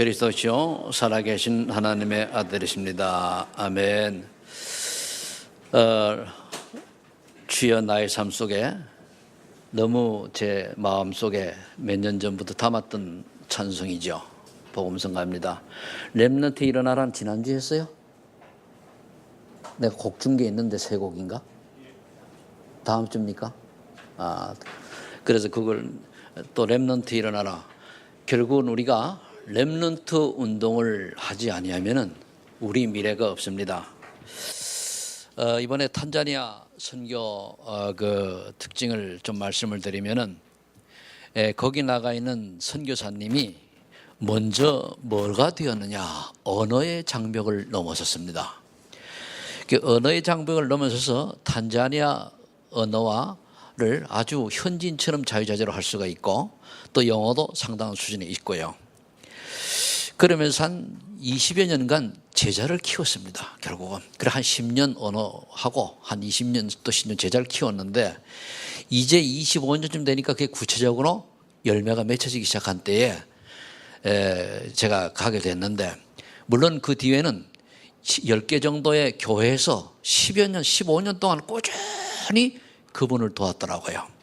그리스도시요 살아계신 하나님의 아들이십니다. 아멘. 주여 나의 삶 속에 너무 제 마음 속에 몇 년 전부터 담았던 찬송이죠. 복음성가입니다. 렘넌트 일어나란 지난주에 했어요? 내가 곡 준 게 있는데 세 곡인가? 다음 주입니까? 그래서 그걸 또 렘넌트 일어나라. 결국은 우리가 렘넌트 운동을 하지 아니하면은 우리 미래가 없습니다. 이번에 탄자니아 선교 그 특징을 좀 말씀을 드리면은 거기 나가 있는 선교사님이 먼저 뭐가 되었느냐? 언어의 장벽을 넘어섰습니다. 그 언어의 장벽을 넘어서서 탄자니아 언어를 아주 현지인처럼 자유자재로 할 수가 있고 또 영어도 상당한 수준에 있고요. 그러면서 한 20여 년간 제자를 키웠습니다. 결국은. 그래 한 10년 언어하고 한 20년 또 10년 제자를 키웠는데 이제 25년쯤 되니까 그게 구체적으로 열매가 맺혀지기 시작한 때에 제가 가게 됐는데 물론 그 뒤에는 10개 정도의 교회에서 10여 년, 15년 동안 꾸준히 그분을 도왔더라고요.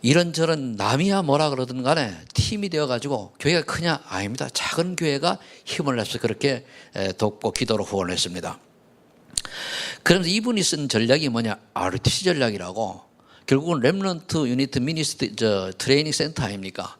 이런저런 남이야 뭐라 그러든 간에 팀이 되어가지고 교회가 크냐? 아닙니다. 작은 교회가 힘을 내서 그렇게 돕고 기도로 후원을 했습니다. 그러면서 이분이 쓴 전략이 뭐냐? RTC 전략이라고. 결국은 렘넌트 유니트 미니스트 트레이닝 센터 아닙니까?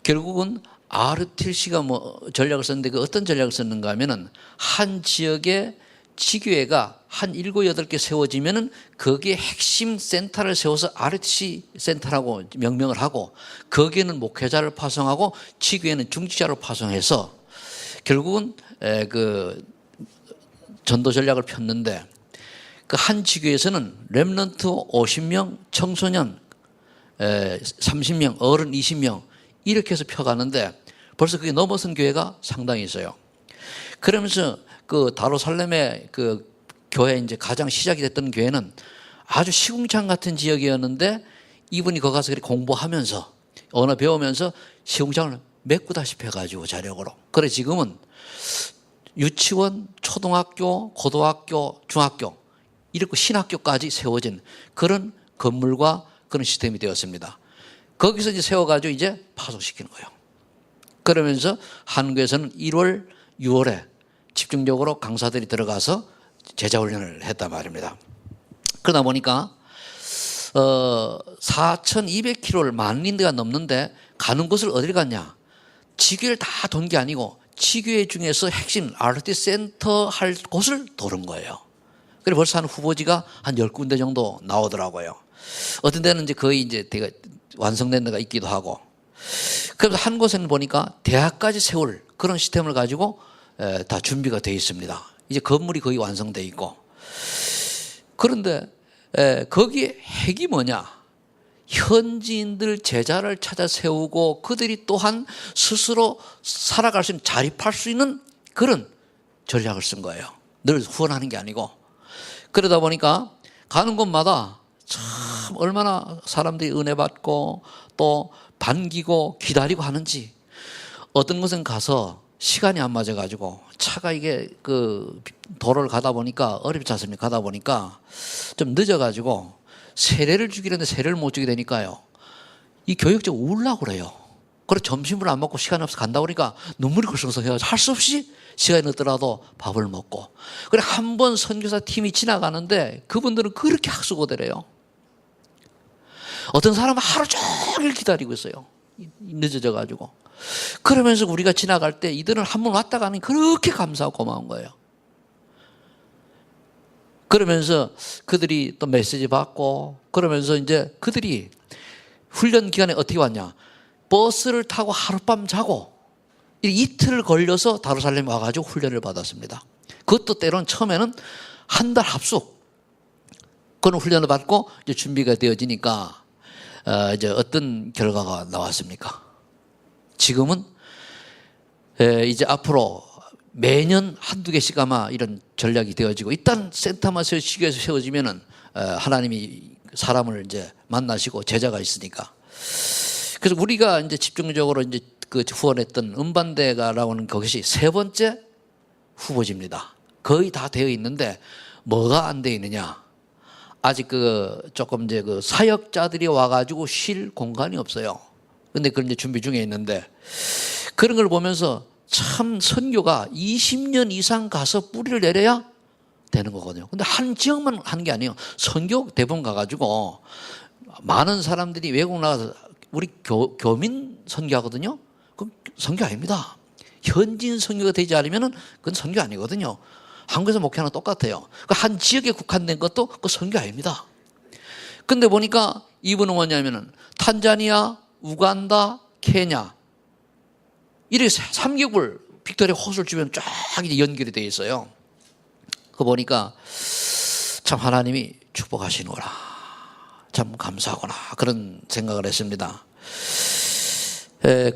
결국은 RTC가 뭐 전략을 썼는데 그 어떤 전략을 썼는가 하면은 한 지역에 지교회가 한 7, 8개 세워지면은 거기에 핵심 센터를 세워서 RTC 센터라고 명명을 하고 거기에는 목회자를 파송하고 지교회는 중직자를 파송해서 결국은 그 전도 전략을 폈는데 그 한 지교회에서는 렘넌트 50명, 청소년 30명, 어른 20명 이렇게 해서 펴가는데 벌써 그게 넘어선 교회가 상당히 있어요. 그러면서 그 다루살렘의 그 교회 이제 가장 시작이 됐던 교회는 아주 시궁창 같은 지역이었는데 이분이 거기 가서 공부하면서 언어 배우면서 시궁창을 메꾸다시피 해가지고 자력으로. 그래 지금은 유치원, 초등학교, 고등학교, 중학교 이렇게 신학교까지 세워진 그런 건물과 그런 시스템이 되었습니다. 거기서 이제 세워가지고 이제 파송시키는 거예요. 그러면서 한국에서는 1월, 6월에 집중적으로 강사들이 들어가서 제자훈련을 했단 말입니다. 그러다 보니까 4,200km를 만린대가 넘는데 가는 곳을 어딜 갔냐? 지교회를 다 돈 게 아니고 지교회 중에서 핵심 RT 센터 할 곳을 도는 거예요. 그래서 벌써 한 후보지가 한 10군데 정도 나오더라고요. 어떤 데는 이제 거의 이제 완성된 데가 있기도 하고. 그래서 한 곳에는 보니까 대학까지 세울 그런 시스템을 가지고 다 준비가 되어 있습니다. 이제 건물이 거의 완성되어 있고. 그런데 거기에 핵이 뭐냐? 현지인들 제자를 찾아 세우고 그들이 또한 스스로 살아갈 수 있는 자립할 수 있는 그런 전략을 쓴 거예요. 늘 후원하는 게 아니고. 그러다 보니까 가는 곳마다 참 얼마나 사람들이 은혜 받고 또 반기고 기다리고 하는지. 어떤 곳은 가서 시간이 안 맞아가지고 차가 이게 그 도로를 가다 보니까 어렵지 않습니까? 가다 보니까 좀 늦어가지고 세례를 주기로 했는데 세례를 못 주게 되니까요. 이 교육적 우울라고 그래요. 그래서 점심을 안 먹고 시간이 없어 간다 그러니까 눈물이 글썽글썽 할 수 없이 시간이 늦더라도 밥을 먹고. 그래 한 번 선교사 팀이 지나가는데 그분들은 그렇게 학수고대래요. 어떤 사람은 하루 종일 기다리고 있어요. 늦어져가지고. 그러면서 우리가 지나갈 때 이들은 한 번 왔다 가니 그렇게 감사하고 고마운 거예요. 그러면서 그들이 또 메시지 받고 그러면서 이제 그들이 훈련 기간에 어떻게 왔냐. 버스를 타고 하룻밤 자고 이틀을 걸려서 다루살렘에 와가지고 훈련을 받았습니다. 그것도 때로는 처음에는 한 달 합숙 그런 훈련을 받고 이제 준비가 되어지니까 이제 어떤 결과가 나왔습니까? 지금은 이제 앞으로 매년 한두 개씩 아마 이런 전략이 되어지고 일단 센터만 시교에서 세워지면은 하나님이 사람을 이제 만나시고 제자가 있으니까. 그래서 우리가 이제 집중적으로 이제 그 후원했던 음반대가라고 하는 그것이 세 번째 후보지입니다. 거의 다 되어 있는데 뭐가 안 되어 있느냐? 아직 조금 이제 사역자들이 와가지고 쉴 공간이 없어요. 근데 그런 이제 준비 중에 있는데 그런 걸 보면서 참 선교가 20년 이상 가서 뿌리를 내려야 되는 거거든요. 근데 한 지역만 하는 게 아니에요. 선교 대부분 가가지고 많은 사람들이 외국 나가서 우리 교민 선교하거든요. 그럼 선교 아닙니다. 현지인 선교가 되지 않으면 그건 선교 아니거든요. 한국에서 목회하는 똑같아요. 한 지역에 국한된 것도 그 선교 아닙니다. 근데 보니까 이분은 뭐냐면은 탄자니아, 우간다, 케냐 이렇게 3개국을 빅토리아 호수를 주변 쫙 이제 연결이 되어 있어요. 그거 보니까 참 하나님이 축복하시는구나. 참 감사하구나. 그런 생각을 했습니다.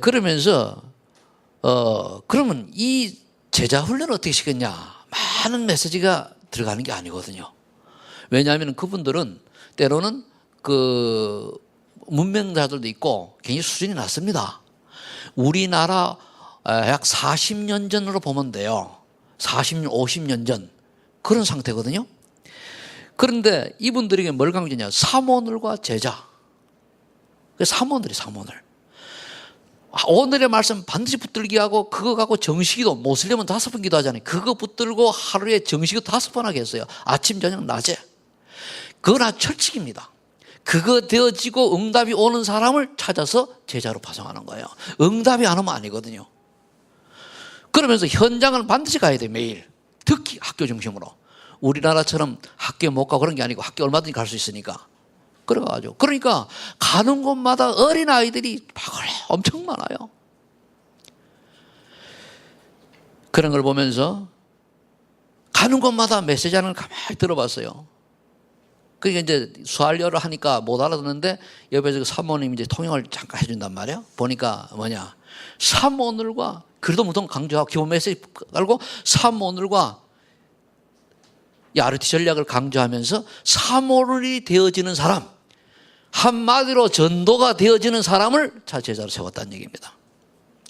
그러면서 그러면 이 제자 훈련을 어떻게 시켰냐? 많은 메시지가 들어가는 게 아니거든요. 왜냐하면 그분들은 때로는 그 문명자들도 있고 굉장히 수준이 낮습니다. 우리나라 약 40년 전으로 보면 돼요. 40년, 50년 전 그런 상태거든요. 그런데 이분들에게 뭘 강조했냐? 사모늘과 제자. 사모늘이 사모늘. 오늘의 말씀 반드시 붙들게 하고 그거 갖고 정식기도 모슬림은 5번 기도하잖아요. 그거 붙들고 하루에 정식기도 5번 하게 했어요. 아침 저녁 낮에. 그거나 철칙입니다. 그거 되어지고 응답이 오는 사람을 찾아서 제자로 파송하는 거예요. 응답이 안 오면 아니거든요. 그러면서 현장을 반드시 가야 돼요. 매일. 특히 학교 중심으로. 우리나라처럼 학교에 못 가고 그런 게 아니고 학교 얼마든지 갈 수 있으니까. 그래가지고 그러니까 가는 곳마다 어린아이들이 엄청 많아요. 그런 걸 보면서 가는 곳마다 메시지 하는 걸 가만히 들어봤어요. 그러니까 이제 수할려를 하니까 못 알아듣는데 옆에서 사모님이 이제 통역을 잠깐 해준단 말이에요. 보니까 뭐냐, 사모늘과 그래도 무통 강조하고 기본 메시지 깔고 사모늘과 야르티 전략을 강조하면서 사모늘이 되어지는 사람, 한마디로 전도가 되어지는 사람을 제자로 세웠다는 얘기입니다.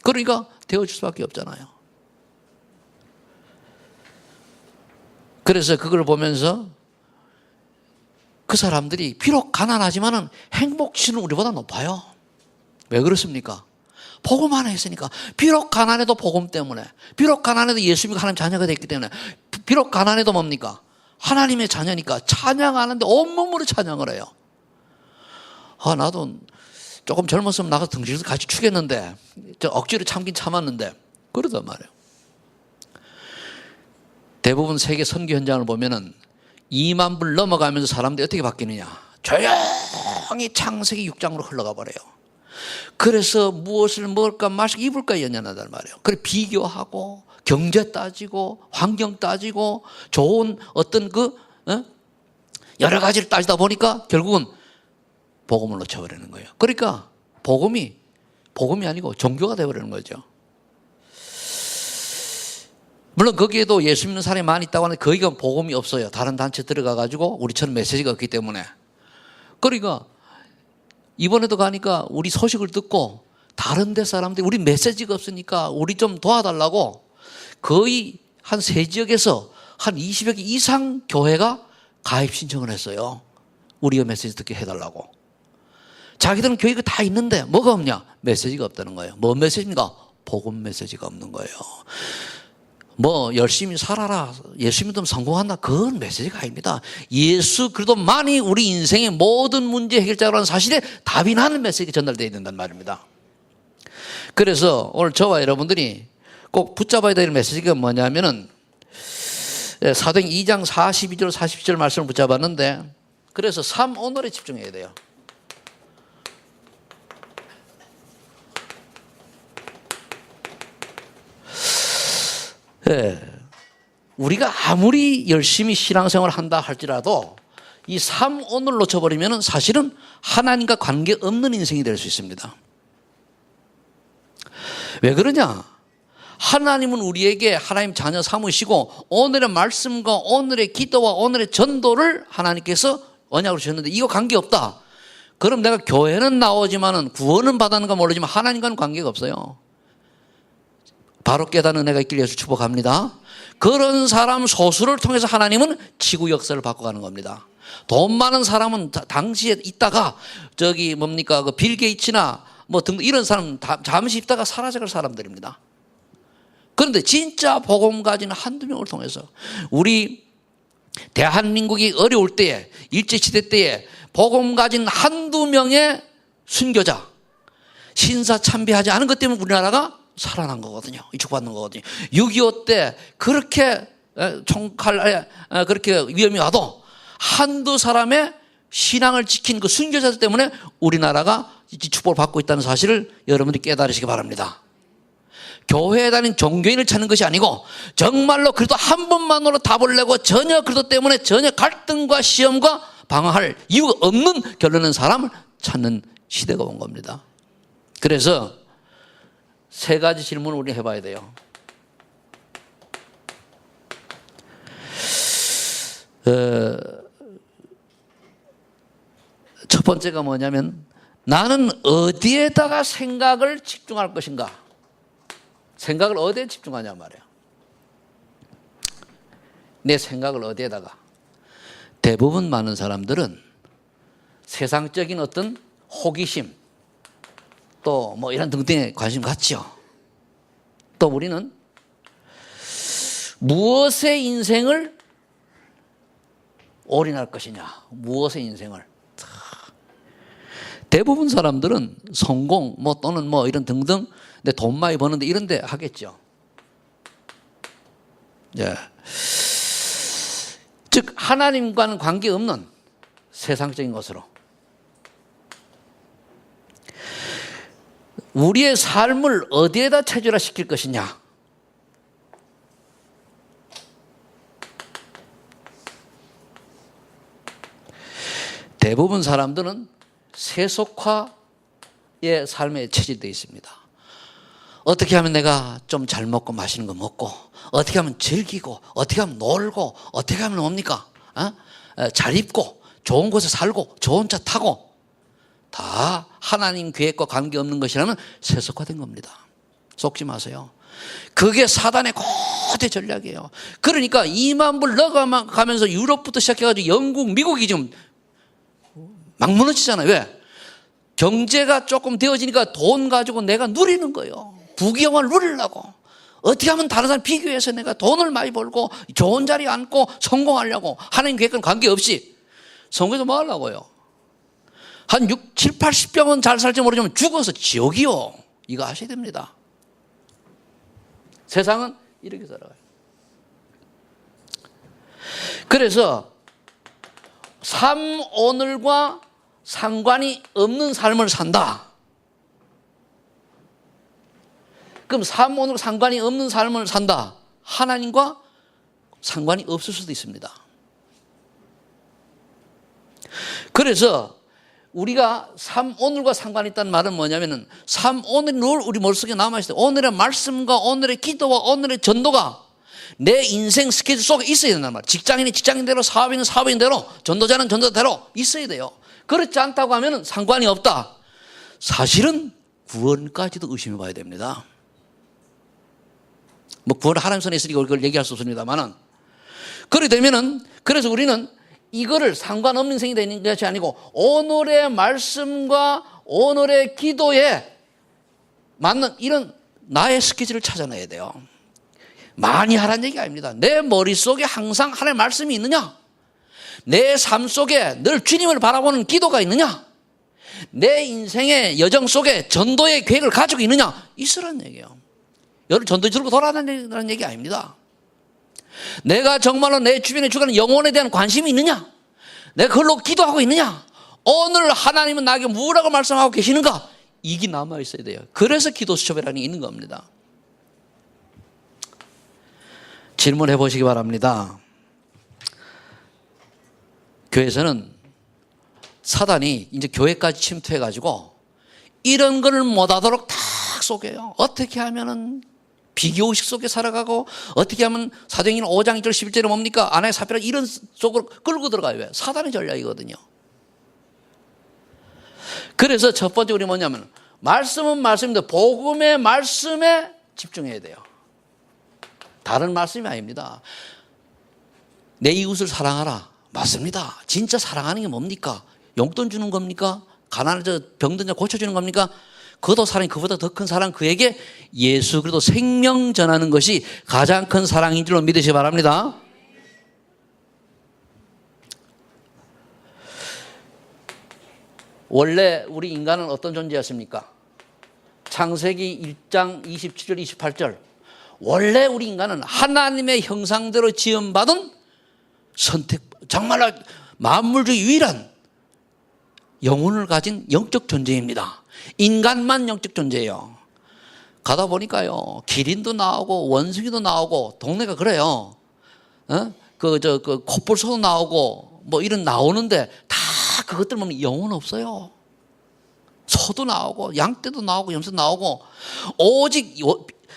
그러니까 되어줄 수밖에 없잖아요. 그래서 그걸 보면서 그 사람들이 비록 가난하지만은 행복치는 우리보다 높아요. 왜 그렇습니까? 복음 하나 했으니까. 비록 가난해도 복음 때문에, 비록 가난해도 예수님이 하나님 자녀가 됐기 때문에, 비록 가난해도 뭡니까? 하나님의 자녀니까 찬양하는데 온몸으로 찬양을 해요. 나도 조금 젊었으면 나가서 등지에서 같이 추겠는데, 억지로 참긴 참았는데, 그러단 말이에요. 대부분 세계 선교 현장을 보면은 2만 불 넘어가면서 사람들이 어떻게 바뀌느냐? 조용히 창세기 6장으로 흘러가 버려요. 그래서 무엇을 먹을까 마실까 입을까 연연하단 말이에요. 그래 비교하고 경제 따지고 환경 따지고 좋은 어떤 여러 가지를 따지다 보니까 결국은 복음을 놓쳐버리는 거예요. 그러니까 복음이 아니고 종교가 되어버리는 거죠. 물론 거기에도 예수 믿는 사람이 많이 있다고 하는데 거기가 복음이 없어요. 다른 단체 들어가가지고 우리처럼 메시지가 없기 때문에. 그러니까 이번에도 가니까 우리 소식을 듣고 다른 데 사람들이 우리 메시지가 없으니까 우리 좀 도와달라고 거의 한 3지역에서 한 20여 개 이상 교회가 가입 신청을 했어요. 우리가 메시지 듣게 해달라고. 자기들은 교회가 다 있는데 뭐가 없냐? 메시지가 없다는 거예요. 뭔 메시지입니까? 복음 메시지가 없는 거예요. 열심히 살아라, 예수 믿으면 성공한다, 그건 메시지가 아닙니다. 예수 그리스도만이 우리 인생의 모든 문제 해결자라는 사실에 답이 나는 메시지가 전달되어야 된다는 말입니다. 그래서 오늘 저와 여러분들이 꼭 붙잡아야 될 메시지가 뭐냐면은 사도행 2장 42절 47절 말씀을 붙잡았는데, 그래서 삶 오늘에 집중해야 돼요. 우리가 아무리 열심히 신앙생활을 한다 할지라도 이 삶 오늘 놓쳐버리면 사실은 하나님과 관계없는 인생이 될 수 있습니다. 왜 그러냐? 하나님은 우리에게 하나님 자녀 삼으시고 오늘의 말씀과 오늘의 기도와 오늘의 전도를 하나님께서 언약으로 주셨는데 이거 관계없다. 그럼 내가 교회는 나오지만은 구원은 받았는가 모르지만 하나님과는 관계가 없어요. 바로 깨닫는 은혜가 있길 예수 축복합니다. 그런 사람 소수를 통해서 하나님은 지구 역사를 바꿔가는 겁니다. 돈 많은 사람은 당시에 있다가 저기 뭡니까 그 빌 게이츠나 뭐 등 이런 사람 잠시 있다가 사라져갈 사람들입니다. 그런데 진짜 복음 가진 한두 명을 통해서 우리 대한민국이 어려울 때에 일제시대 때에 복음 가진 한두 명의 순교자 신사 참배하지 않은 것 때문에 우리나라가 살아난 거거든요. 이축받는 거거든요. 6.25 때 그렇게 총칼에 그렇게 위험이 와도 한두 사람의 신앙을 지킨 그 순교자들 때문에 우리나라가 축복을 받고 있다는 사실을 여러분들이 깨달으시기 바랍니다. 교회에 다닌 종교인을 찾는 것이 아니고 정말로 그래도 한 번만으로 답을 내고 전혀 그것 때문에 전혀 갈등과 시험과 방황할 이유가 없는 결론은 사람을 찾는 시대가 온 겁니다. 그래서 세 가지 질문을 우리 해봐야 돼요. 첫 번째가 뭐냐면 나는 어디에다가 생각을 집중할 것인가? 생각을 어디에 집중하냐 말이에요. 내 생각을 어디에다가. 대부분 많은 사람들은 세상적인 어떤 호기심 또 뭐 이런 등등에 관심 갖죠. 또 우리는 무엇의 인생을 올인할 것이냐. 무엇의 인생을. 대부분 사람들은 성공 뭐 또는 뭐 이런 등등 내 돈 많이 버는데 이런 데 하겠죠. 예. 즉 하나님과는 관계없는 세상적인 것으로 우리의 삶을 어디에다 체질화시킬 것이냐. 대부분 사람들은 세속화의 삶에 체질되어 있습니다. 어떻게 하면 내가 좀 잘 먹고 맛있는 거 먹고 어떻게 하면 즐기고 어떻게 하면 놀고 어떻게 하면 뭡니까? 잘 입고 좋은 곳에 살고 좋은 차 타고 다 하나님 계획과 관계없는 것이라면 세속화된 겁니다. 속지 마세요. 그게 사단의 고대 전략이에요. 그러니까 2만 불 넣어가면서 유럽부터 시작해가지고 영국, 미국이 지금 막 무너지잖아요. 왜? 경제가 조금 되어지니까 돈 가지고 내가 누리는 거예요. 부귀영화를 누리려고. 어떻게 하면 다른 사람 비교해서 내가 돈을 많이 벌고 좋은 자리에 앉고 성공하려고. 하나님 계획과는 관계없이. 성공해서 뭐 하려고요? 한 6, 7, 80병은 잘 살지 모르지만 죽어서 지옥이요. 이거 아셔야 됩니다. 세상은 이렇게 살아가요. 그래서 삶 오늘과 상관이 없는 삶을 산다. 그럼 삶 오늘 상관이 없는 삶을 산다. 하나님과 상관이 없을 수도 있습니다. 그래서 우리가 삶 오늘과 상관이 있다는 말은 뭐냐면은 삶 오늘이 늘 우리 머릿속에 남아있어요. 오늘의 말씀과 오늘의 기도와 오늘의 전도가 내 인생 스케줄 속에 있어야 된단 말이에요. 직장인이 직장인대로 사업인은 사업인대로 전도자는 전도대로 있어야 돼요. 그렇지 않다고 하면 상관이 없다. 사실은 구원까지도 의심해 봐야 됩니다. 뭐 구원을 하나님 손에 있으니까 그걸 얘기할 수 없습니다만은 그렇게 되면은 그래서 우리는 이거를 상관없는 인생이 되는 것이 아니고 오늘의 말씀과 오늘의 기도에 맞는 이런 나의 스케줄을 찾아내야 돼요. 많이 하라는 얘기가 아닙니다. 내 머릿속에 항상 하나님의 말씀이 있느냐? 내 삶 속에 늘 주님을 바라보는 기도가 있느냐? 내 인생의 여정 속에 전도의 계획을 가지고 있느냐? 있으라는 얘기예요. 여러분 전도 들고 돌아다니라는 얘기 아닙니다. 내가 정말로 내 주변에 주가는 영혼에 대한 관심이 있느냐? 내가 그걸로 기도하고 있느냐? 오늘 하나님은 나에게 뭐라고 말씀하고 계시는가? 이게 남아있어야 돼요. 그래서 기도 수첩이라는 게 있는 겁니다. 질문해 보시기 바랍니다. 교회에서는 사단이 이제 교회까지 침투해가지고 이런 걸 못하도록 다 속여요. 어떻게 하면은 비교의식 속에 살아가고 어떻게 하면 사도행전 5장 1절 11절에 뭡니까? 아내의 사표라 이런 속으로 끌고 들어가요. 왜? 사단의 전략이거든요. 그래서 첫 번째 우리 뭐냐면 말씀은 말씀인데 복음의 말씀에 집중해야 돼요. 다른 말씀이 아닙니다. 내 이웃을 사랑하라. 맞습니다. 진짜 사랑하는 게 뭡니까? 용돈 주는 겁니까? 가난한 병든 자 고쳐주는 겁니까? 그것도 사랑이 그보다 더 큰 사랑, 그에게 예수 그리스도 생명 전하는 것이 가장 큰 사랑인 줄로 믿으시기 바랍니다. 원래 우리 인간은 어떤 존재였습니까? 창세기 1장 27절 28절, 원래 우리 인간은 하나님의 형상대로 지음받은 정말로 만물 중 유일한 영혼을 가진 영적 존재입니다. 인간만 영적 존재예요. 가다 보니까요, 기린도 나오고 원숭이도 나오고, 동네가 그래요. 콧불소도 나오고 뭐 이런 나오는데 다 그것들 보면 영혼 없어요. 소도 나오고 양떼도 나오고 염소도 나오고, 오직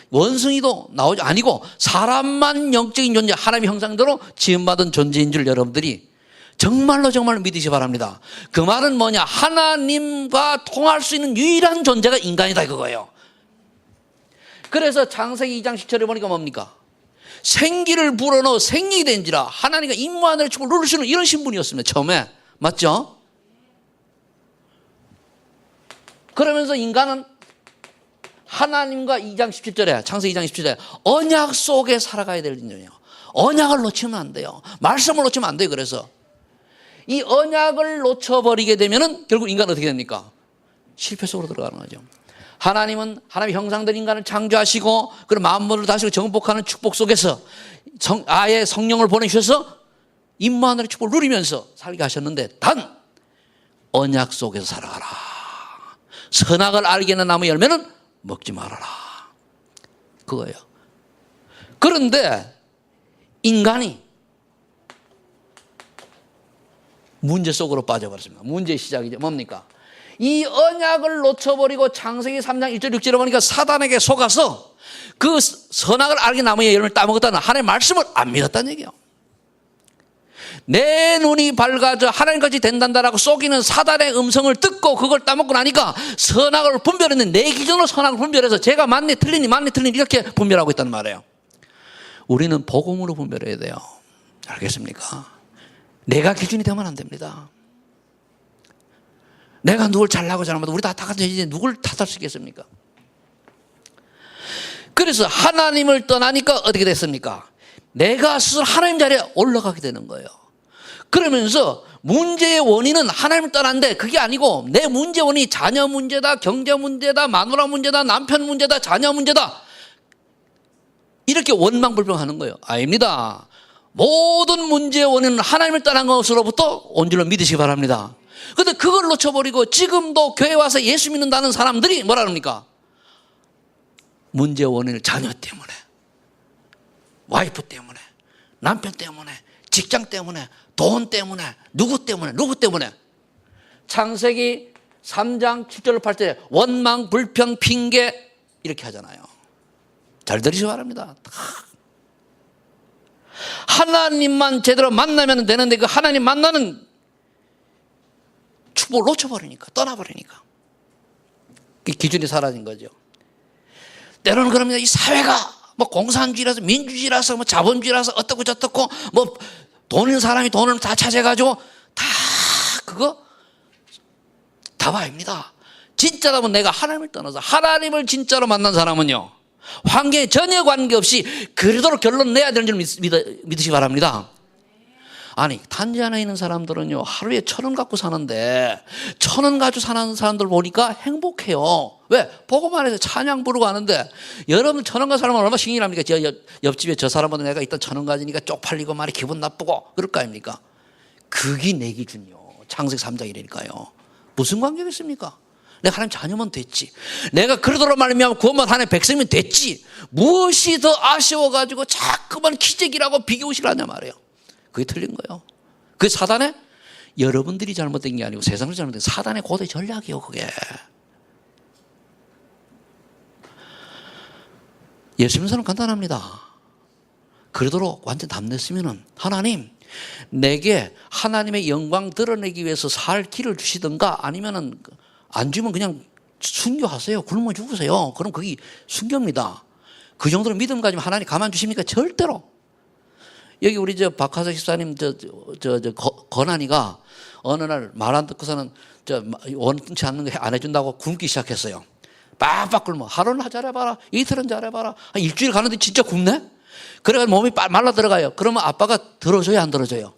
원숭이도 나오지 아니고 사람만 영적인 존재, 하나님의 형상대로 지음받은 존재인 줄 여러분들이 정말로 믿으시기 바랍니다. 그 말은 뭐냐? 하나님과 통할 수 있는 유일한 존재가 인간이다 그거예요. 그래서 창세기 2장 10절에 보니까 뭡니까? 생기를 불어넣어 생명이 된지라 하나님과 임무하늘을 축을 누르시는 이런 신분이었습니다. 처음에. 맞죠? 그러면서 인간은 하나님과 2장 17절에, 창세기 2장 17절에 언약 속에 살아가야 될 인연이에요. 언약을 놓치면 안 돼요. 말씀을 놓치면 안 돼요. 그래서 이 언약을 놓쳐버리게 되면은 결국 인간은 어떻게 됩니까? 실패 속으로 들어가는 거죠. 하나님은 하나님의 형상된 인간을 창조하시고, 그리고 만물을 다스리고 정복하는 축복 속에서 아예 성령을 보내주셔서 임무하늘의 축복을 누리면서 살게 하셨는데, 단 언약 속에서 살아가라. 선악을 알게 하는 나무 열매는 먹지 말아라. 그거예요. 그런데 인간이 문제 속으로 빠져버렸습니다. 문제의 시작이죠. 뭡니까? 이 언약을 놓쳐버리고 창세기 3장 1절 6절에 보니까 사단에게 속아서 그 선악을 알게 나무의 열매를 따먹었다는 하나님의 말씀을 안 믿었다는 얘기예요. 내 눈이 밝아져 하나님같이 된단다라고 속이는 사단의 음성을 듣고 그걸 따먹고 나니까 선악을 분별했는데, 내 기준으로 선악을 분별해서 제가 맞네 틀리니 이렇게 분별하고 있단 말이에요. 우리는 복음으로 분별해야 돼요. 알겠습니까? 내가 기준이 되면 안 됩니다. 내가 누굴 잘나고 잘못하고 우리 다 같이 누굴 탓할 수 있겠습니까? 그래서 하나님을 떠나니까 어떻게 됐습니까? 내가 스스로 하나님 자리에 올라가게 되는 거예요. 그러면서 문제의 원인은 하나님을 떠난데 그게 아니고 내 문제의 원인이 자녀 문제다, 경제 문제다, 마누라 문제다, 남편 문제다, 자녀 문제다, 이렇게 원망불평하는 거예요. 아닙니다. 모든 문제의 원인은 하나님을 떠난 것으로부터 온 줄로 믿으시기 바랍니다. 그런데 그걸 놓쳐버리고 지금도 교회 와서 예수 믿는다는 사람들이 뭐라 그럽니까? 문제의 원인을 자녀 때문에, 와이프 때문에, 남편 때문에, 직장 때문에, 돈 때문에, 누구 때문에. 창세기 3장 7절 8절에 원망, 불평, 핑계 이렇게 하잖아요. 잘 들으시기 바랍니다. 하나님만 제대로 만나면 되는데 그 하나님 만나는 축복을 놓쳐버리니까, 떠나버리니까 그 기준이 사라진 거죠. 때로는 그럽니다. 이 사회가 뭐 공산주의라서, 민주주의라서, 뭐 자본주의라서 어떻고 저떻고, 뭐 돈 있는 사람이 돈을 다 차지해가지고 다 그거 답 아닙니다. 진짜라면 내가 하나님을 떠나서 하나님을 진짜로 만난 사람은요, 환경에 전혀 관계없이 그리도록 결론 내야 되는 줄 믿으시기 바랍니다. 아니, 단지 하나 있는 사람들은요, 하루에 1,000원 갖고 사는데 1,000원 가지고 사는 사람들 보니까 행복해요. 왜? 보고만 해서 찬양 부르고 하는데, 여러분 1,000원 가지고 살면 얼마나 신이 납니까? 옆집에 저 사람보다 내가 일단 1,000원 가지니까 쪽팔리고 말이 기분 나쁘고 그럴 거 아닙니까? 그게 내 기준이요. 창세기 3장 1이니까요. 무슨 관계가 있습니까? 내가 하나님 자녀면 됐지. 내가 그러도록 말미암아 구원만 하나님의 백성이면 됐지. 무엇이 더 아쉬워가지고 자꾸만 기적이라고 비교의식을 하냐 말이에요. 그게 틀린 거예요. 그게 사단의, 여러분들이 잘못된 게 아니고 세상을 잘못된 사단의 고대 전략이에요. 그게. 예수 믿는 사람은 간단합니다. 그러도록 완전 담냈으면은, 하나님 내게 하나님의 영광 드러내기 위해서 살 길을 주시든가, 아니면은 안 주면 그냥 순교하세요. 굶어 죽으세요. 그럼 그게 순교입니다. 그 정도로 믿음 가지면 하나님 가만 두십니까? 절대로. 여기 우리 박하석 집사님 건한이가 어느 날 말 안 듣고서는 원치 않는 거 안 해준다고 굶기 시작했어요. 빡빡 굶어. 하루는 잘해봐라. 이틀은 잘해봐라. 한 일주일 가는데 진짜 굶네? 그래가지고 몸이 말라 들어가요. 그러면 아빠가 들어줘요, 안 들어줘요?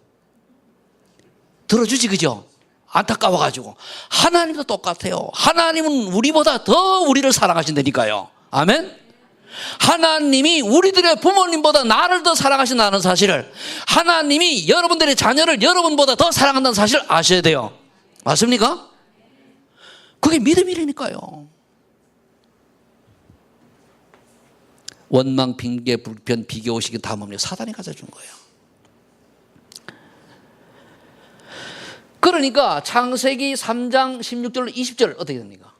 들어주지, 그죠? 안타까워가지고. 하나님도 똑같아요. 하나님은 우리보다 더 우리를 사랑하신다니까요. 아멘? 하나님이 우리들의 부모님보다 나를 더 사랑하신다는 사실을, 하나님이 여러분들의 자녀를 여러분보다 더 사랑한다는 사실을 아셔야 돼요. 맞습니까? 그게 믿음이라니까요. 원망, 핑계, 불편, 비교의식이 다 뭡니까? 사단이 가져준 거예요. 그러니까 창세기 3장 16절 20절 어떻게 됩니까?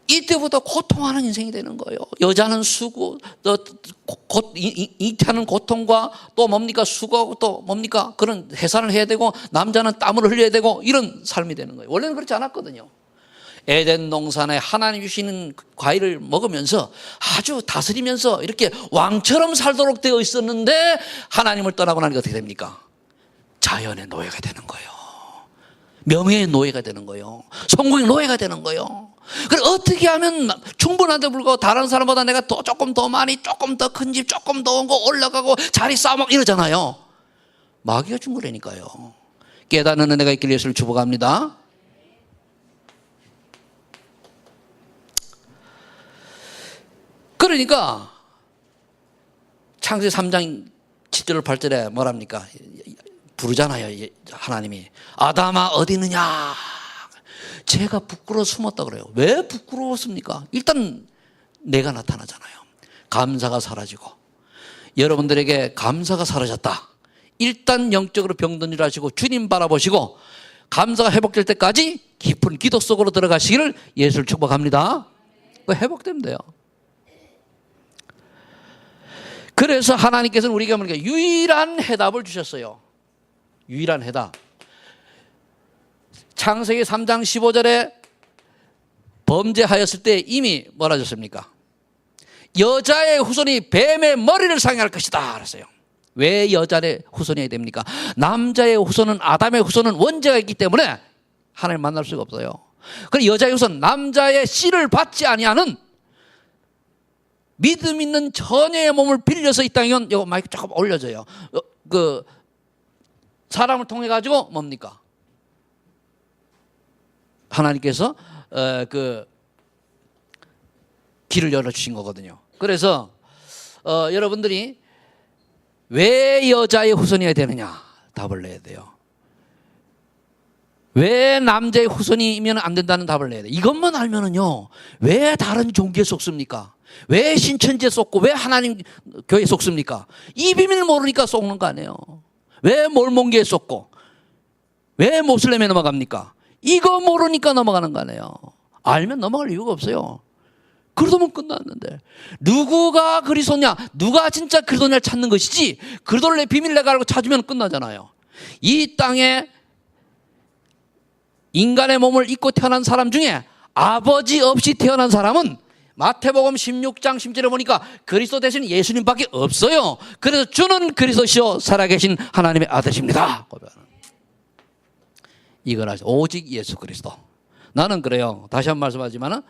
이때부터 고통하는 인생이 되는 거예요. 여자는 수고, 잉태하는 고통과 또 뭡니까? 수고하고 또 뭡니까? 그런 해산을 해야 되고, 남자는 땀을 흘려야 되고, 이런 삶이 되는 거예요. 원래는 그렇지 않았거든요. 에덴 동산에 하나님 주시는 과일을 먹으면서 아주 다스리면서 이렇게 왕처럼 살도록 되어 있었는데, 하나님을 떠나고 나니까 어떻게 됩니까? 자연의 노예가 되는 거예요. 명예의 노예가 되는 거예요. 성공의 노예가 되는 거예요. 그래, 어떻게 하면 충분한데 불구하고 다른 사람보다 내가 또 조금 더 많이, 조금 더 큰 집, 조금 더 온 거 올라가고 자리 싸우고 이러잖아요. 마귀가 준 거라니까요. 깨닫는 은혜가 있길 예수를 축복합니다. 그러니까 창세기 3장 7절 8절에 뭐랍니까? 부르잖아요. 하나님이 아담아 어디 있느냐? 제가 부끄러워 숨었다 그래요. 왜 부끄러웠습니까? 일단 내가 나타나잖아요. 감사가 사라지고, 여러분들에게 감사가 사라졌다. 일단 영적으로 병든 일 하시고 주님 바라보시고 감사가 회복될 때까지 깊은 기도 속으로 들어가시기를 예수를 축복합니다. 회복되면 돼요. 그래서 하나님께서는 우리에게 뭐니까 유일한 해답을 주셨어요. 유일한 해답. 창세기 3장 15절에 범죄하였을 때 이미 뭐라 하셨습니까? 여자의 후손이 뱀의 머리를 상해할 것이다 그랬어요. 왜 여자의 후손이 해야 됩니까? 남자의 후손은, 아담의 후손은 원죄가 있기 때문에 하나님 만날 수가 없어요. 그래서 여자의 후손, 남자의 씨를 받지 아니하는 믿음 있는 처녀의 몸을 빌려서 이 땅에 온, 이거 마이크 조금 올려줘요. 그 사람을 통해 가지고 뭡니까? 하나님께서 그 길을 열어주신 거거든요. 그래서 여러분들이 왜 여자의 후손이어야 되느냐 답을 내야 돼요. 왜 남자의 후손이면 안 된다는 답을 내야 돼요. 이것만 알면은요, 왜 다른 종교에 속습니까? 왜 신천지에 속고 왜 하나님 교회에 속습니까? 이 비밀을 모르니까 속는 거 아니에요. 왜 몰몬교에 속고 왜 모슬렘에 넘어갑니까? 이거 모르니까 넘어가는 거 아니에요. 알면 넘어갈 이유가 없어요. 그러면 끝났는데, 누구가 그리스도냐, 누가 진짜 그리스도냐를 찾는 것이지, 그리스도를 내 비밀 내가 알고 찾으면 끝나잖아요. 이 땅에 인간의 몸을 입고 태어난 사람 중에 아버지 없이 태어난 사람은 마태복음 16장 10절에 보니까 그리스도 대신 예수님밖에 없어요. 그래서 주는 그리스도시요 살아계신 하나님의 아들이십니다. 이걸 아시죠? 오직 예수 그리스도. 나는 그래요. 다시 한 번 말씀하지만은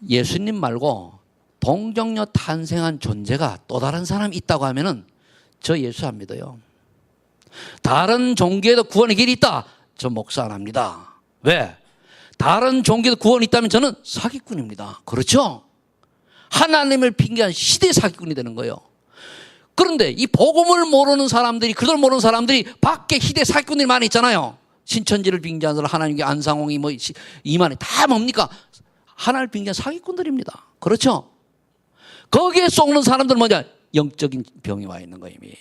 예수님 말고 동정녀 탄생한 존재가 또 다른 사람이 있다고 하면은 저 예수 안 믿어요. 다른 종교에도 구원의 길이 있다. 저 목사 안 합니다. 왜? 다른 종교에도 구원이 있다면 저는 사기꾼입니다. 그렇죠? 하나님을 핑계한 시대 사기꾼이 되는 거예요. 그런데 이 복음을 모르는 사람들이, 그걸 모르는 사람들이 밖에 희대 사기꾼들이 많이 있잖아요. 신천지를 빙자한 사람, 하나님께 안상홍이 뭐 이만희 다 뭡니까? 하나님을 빙자한 사기꾼들입니다. 그렇죠? 거기에 속는 사람들은 뭐냐? 영적인 병이 와 있는 거 이미.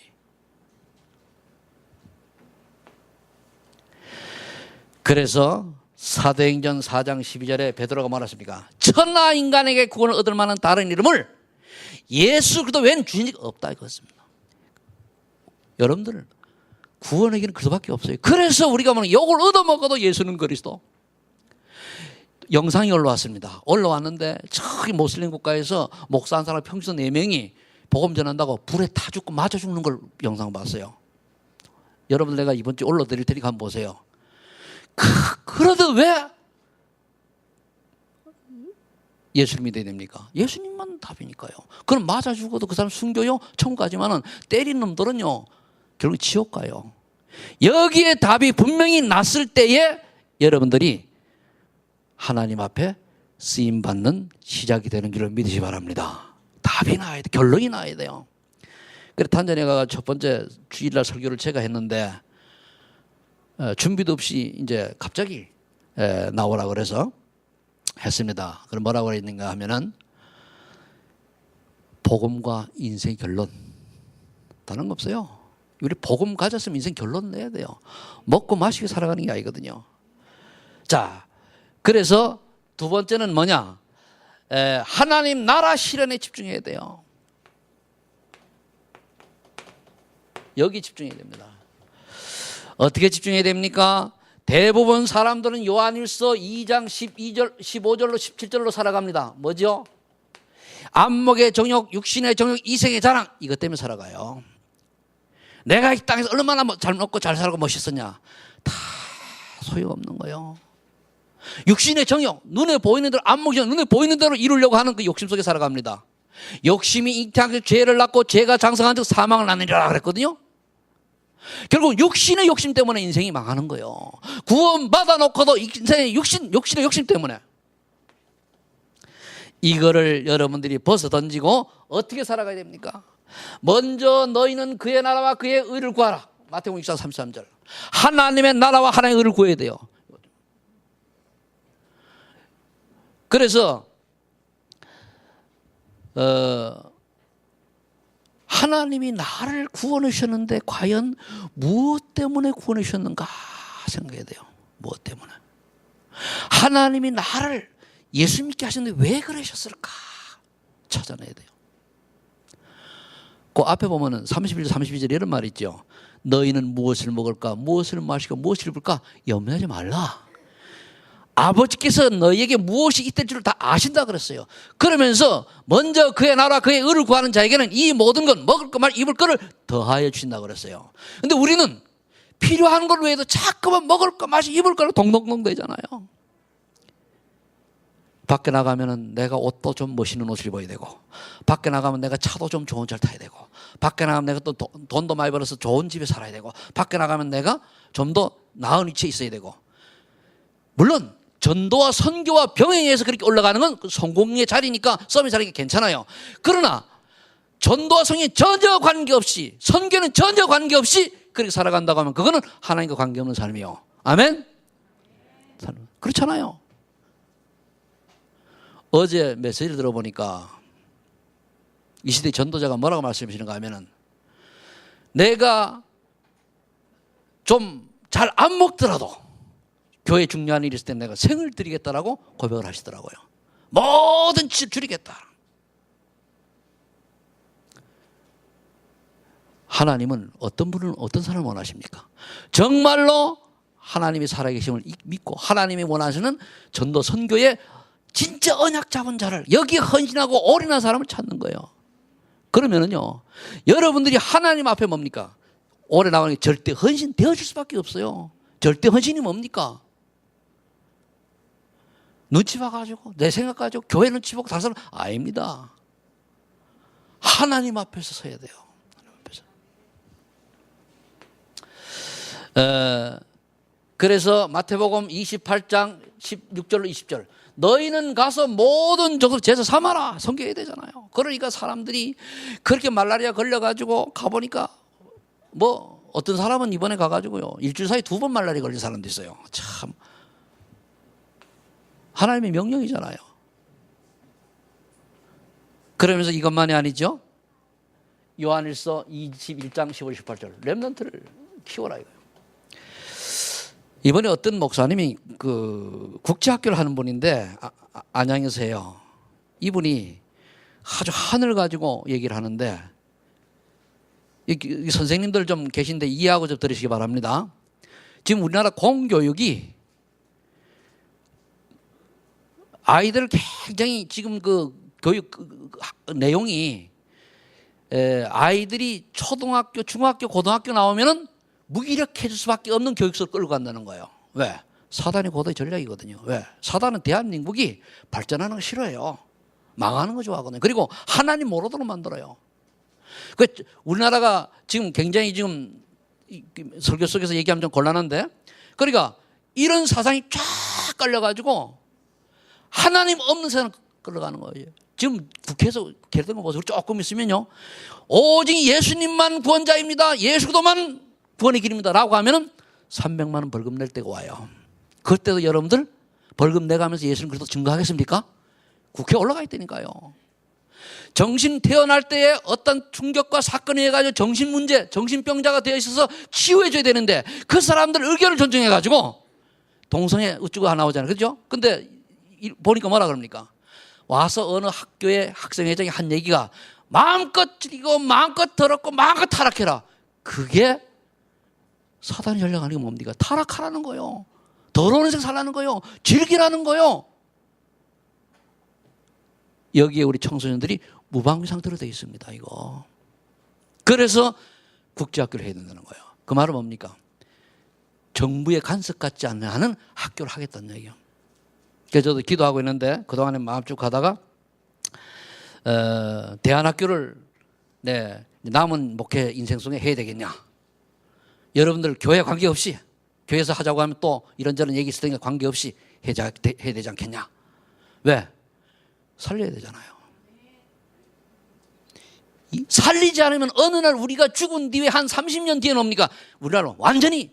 그래서 사도행전 4장 12절에 베드로가 뭐랬습니까? 천하 인간에게 구원을 얻을 만한 다른 이름을 예수 그리스도 외에는 주신 적이 없다 이거였습니다. 여러분들 구원의 길은 그리스도밖에 없어요. 그래서 우리가 뭐냐, 욕을 얻어먹어도 예수는 그리스도, 영상이 올라왔습니다. 올라왔는데 저기 모슬림 국가에서 목사 한 사람 평소 4명이 복음 전한다고 불에 타 죽고 맞아 죽는 걸 영상 봤어요. 여러분 내가 이번 주에 올려드릴 테니까 한번 보세요. 그래도 왜 예수를 믿어야 됩니까? 예수님만 답이니까요. 그럼 맞아 죽어도 그 사람 순교요? 천국 가지만은 때리는 놈들은요 결국 지옥 가요. 여기에 답이 분명히 났을 때에 여러분들이 하나님 앞에 쓰임받는 시작이 되는 줄을 믿으시 바랍니다. 답이 나야 돼. 결론이 나야 돼요. 그래서 탄자니아가 첫 번째 주일날 설교를 제가 했는데 준비도 없이 이제 갑자기 나오라 그래서 했습니다. 그럼 뭐라고 했는가 하면은 복음과 인생 결론. 다른 거 없어요. 우리 복음 가졌으면 인생 결론 내야 돼요. 먹고 마시고 살아가는 게 아니거든요. 자, 그래서 두 번째는 뭐냐? 하나님 나라 실현에 집중해야 돼요. 여기 집중해야 됩니다. 어떻게 집중해야 됩니까? 대부분 사람들은 요한일서 2장 12절, 15절로 17절로 살아갑니다. 뭐죠? 안목의 정욕, 육신의 정욕, 이생의 자랑 이것 때문에 살아가요. 내가 이 땅에서 얼마나 잘 먹고 잘 살고 멋있었냐 다 소용없는 거예요. 육신의 정욕, 눈에 보이는 대로 안목의 정욕, 눈에 보이는 대로 이루려고 하는 그 욕심 속에 살아갑니다. 욕심이 잉태하게 죄를 낳고 죄가 장성한 즉 사망을 낳느니라 그랬거든요. 결국 육신의 욕심 때문에 인생이 망하는 거예요. 구원 받아놓고도 인생의 육신의 욕심 때문에. 이거를 여러분들이 벗어 던지고 어떻게 살아가야 됩니까? 먼저 너희는 그의 나라와 그의 의를 구하라. 마태복음 6장 33절. 하나님의 나라와 하나님의 의를 구해야 돼요. 그래서 하나님이 나를 구원해 주셨는데 과연 무엇 때문에 구원해 주셨는가 생각해야 돼요. 무엇 때문에? 하나님이 나를 예수 믿게 하셨는데 왜 그러셨을까 찾아내야 돼요. 그 앞에 보면은 31절 32절에 이런 말이 있죠. 너희는 무엇을 먹을까 무엇을 마실까 무엇을 입을까 염려하지 말라. 아버지께서 너희에게 무엇이 있을 줄을 다 아신다 그랬어요. 그러면서 먼저 그의 나라 그의 의를 구하는 자에게는 이 모든 것 먹을 것 말 입을 것을 더하여 주신다 그랬어요. 근데 우리는 필요한 걸 외에도 자꾸만 먹을 것 마시 입을 거로 동동동 되잖아요. 밖에 나가면은 내가 옷도 좀 멋있는 옷을 입어야 되고, 밖에 나가면 내가 차도 좀 좋은 차를 타야 되고, 밖에 나가면 내가 또 돈도 많이 벌어서 좋은 집에 살아야 되고, 밖에 나가면 내가 좀 더 나은 위치에 있어야 되고. 물론 전도와 선교와 병행해서 그렇게 올라가는 건 성공의 자리니까 서밋 자리니까 괜찮아요. 그러나 전도와 성에 전혀 관계없이, 선교는 전혀 관계없이 그렇게 살아간다고 하면 그거는 하나님과 관계없는 삶이요. 아멘? 그렇잖아요. 어제 메시지를 들어보니까 이 시대 전도자가 뭐라고 말씀하시는가 하면은 내가 좀 잘 안 먹더라도 교회 중요한 일이 있을 때 내가 생을 드리겠다라고 고백을 하시더라고요. 모든 짓을 줄이겠다. 하나님은 어떤 분은 어떤 사람을 원하십니까? 정말로 하나님이 살아계심을 믿고 하나님이 원하시는 전도 선교의 진짜 언약 잡은 자를 여기에 헌신하고 올인한 사람을 찾는 거예요. 그러면은요, 여러분들이 하나님 앞에 뭡니까? 오래 나가는 게 절대 헌신 되어질 수밖에 없어요. 절대 헌신이 뭡니까? 눈치 봐가지고 내 생각 가지고 교회 눈치 보고 다른 사람 아닙니다. 하나님 앞에서 서야 돼요. 하나님 앞에서. 그래서 마태복음 28장 16절로 20절 너희는 가서 모든 족속 제사 삼아라 선교해야 되잖아요. 그러니까 사람들이 그렇게 말라리아 걸려가지고 가보니까 뭐 어떤 사람은 이번에 가가지고요 일주일 사이에 2번 말라리아 걸린 사람도 있어요. 참 하나님의 명령이잖아요. 그러면서 이것만이 아니죠. 요한일서 21장 15, 18절 렘넌트를 키워라 이거예요. 이번에 어떤 목사님이 그 국제학교를 하는 분인데 안양에서 해요. 이분이 아주 한을 가지고 얘기를 하는데 이 선생님들 좀 계신데 이해하고 좀 들으시기 바랍니다. 지금 우리나라 공교육이 아이들 굉장히 지금 그 교육 내용이 아이들이 초등학교, 중학교, 고등학교 나오면은 무기력해질 수밖에 없는 교육서를 끌고 간다는 거예요. 왜? 사단의 고도의 전략이거든요. 왜? 사단은 대한민국이 발전하는 거 싫어해요. 망하는 거 좋아하거든요. 그리고 하나님 모르도록 만들어요. 그 우리나라가 지금 굉장히 지금 설교 속에서 얘기하면 좀 곤란한데, 그러니까 이런 사상이 쫙 깔려가지고 하나님 없는 세상 끌어가는 거예요. 지금 국회에서 개던 거 보세요. 조금 있으면요, 오직 예수님만 구원자입니다, 예수 그도만 구원의 길입니다 라고 하면은 300만 원 벌금 낼 때가 와요. 그때도 여러분들 벌금 내가면서 예수님 그래도 증거하겠습니까? 국회에 올라가 있다니까요. 정신 태어날 때에 어떤 충격과 사건이 해가지고 정신 문제, 정신병자가 되어 있어서 치유해줘야 되는데 그 사람들 의견을 존중해가지고 동성애 어쩌고 하나 오잖아요. 그죠? 근데 보니까 뭐라 그럽니까? 와서 어느 학교의 학생회장이 한 얘기가 마음껏 즐기고 마음껏 더럽고 마음껏 타락해라. 그게 사단이 전략하는 게 뭡니까? 타락하라는 거예요. 더러운 인생 살라는 거예요. 즐기라는 거예요. 여기에 우리 청소년들이 무방비 상태로 되어 있습니다. 이거. 그래서 국제학교를 해야 된다는 거예요. 그 말은 뭡니까? 정부의 간섭 같지 않는 하는 학교를 하겠다는 얘기예요. 그래서 저도 기도하고 있는데 그동안에 마음 쭉 가다가 대안학교를 남은 목회 인생 속에 해야 되겠냐. 여러분들 교회 관계없이, 교회에서 하자고 하면 또 이런저런 얘기 있을 테니까 관계없이 해야 되지 않겠냐. 왜? 살려야 되잖아요. 살리지 않으면 어느 날 우리가 죽은 뒤에 한 30년 뒤에 뭡니까? 우리나라 완전히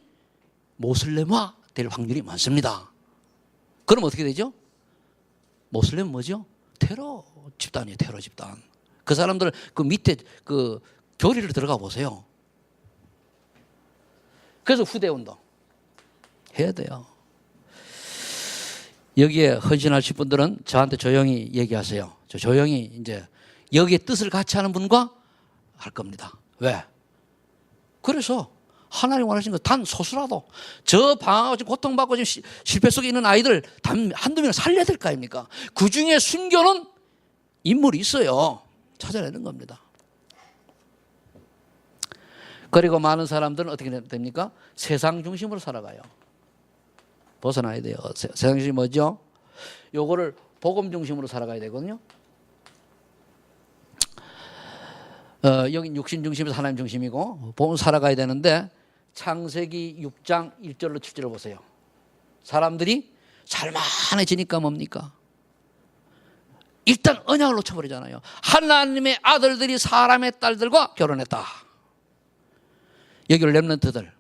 모슬렘화 될 확률이 많습니다. 그럼 어떻게 되죠? 모슬렘은 뭐죠? 테러 집단이에요. 테러 집단. 그 사람들 그 밑에 그 교리를 들어가 보세요. 그래서 후대운동 해야 돼요. 여기에 헌신하실 분들은 저한테 조용히 얘기하세요. 저 조용히 이제 여기에 뜻을 같이 하는 분과 할 겁니다. 왜? 그래서 하나님 원하시는 거 단 소수라도 저 방황하고 지금 고통받고 지금 실패 속에 있는 아이들 한두 명을 살려야 될 거 아닙니까? 그 중에 숨겨놓은 인물이 있어요. 찾아내는 겁니다. 그리고 많은 사람들은 어떻게 됩니까? 세상 중심으로 살아가요. 벗어나야 돼요. 세상 중심이 뭐죠? 요거를 복음 중심으로 살아가야 되거든요. 여긴 육신 중심에서 하나님 중심이고 복음 살아가야 되는데 창세기 6장 1절로 7절을 보세요. 사람들이 살만해지니까 뭡니까? 일단 언약을 놓쳐버리잖아요. 하나님의 아들들이 사람의 딸들과 결혼했다. 여기 렘넌트들,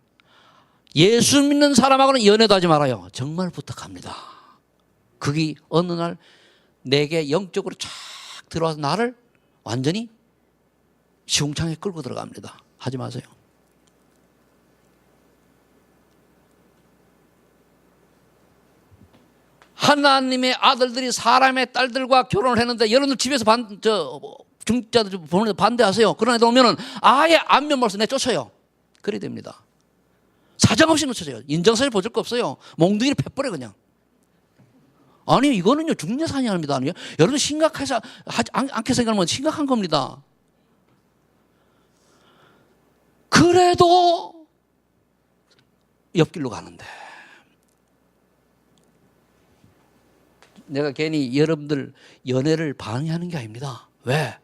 예수 믿는 사람하고는 연애도 하지 말아요. 정말 부탁합니다. 그게 어느 날 내게 영적으로 쫙 들어와서 나를 완전히 시궁창에 끌고 들어갑니다. 하지 마세요. 하나님의 아들들이 사람의 딸들과 결혼을 했는데 여러분들 집에서 중자들 보는데 반대하세요. 그런 애들 오면은 아예 안면 벌써 내쫓아요. 그래야 됩니다. 사정없이 놓쳐져요. 인정사실 보줄 거 없어요. 몽둥이를 패버려 그냥. 아니 이거는요 중대사냥입니다. 아니요. 여러분 심각해서 않게 생각하면 심각한 겁니다. 그래도 옆길로 가는데 내가 괜히 여러분들 연애를 방해하는 게 아닙니다. 왜?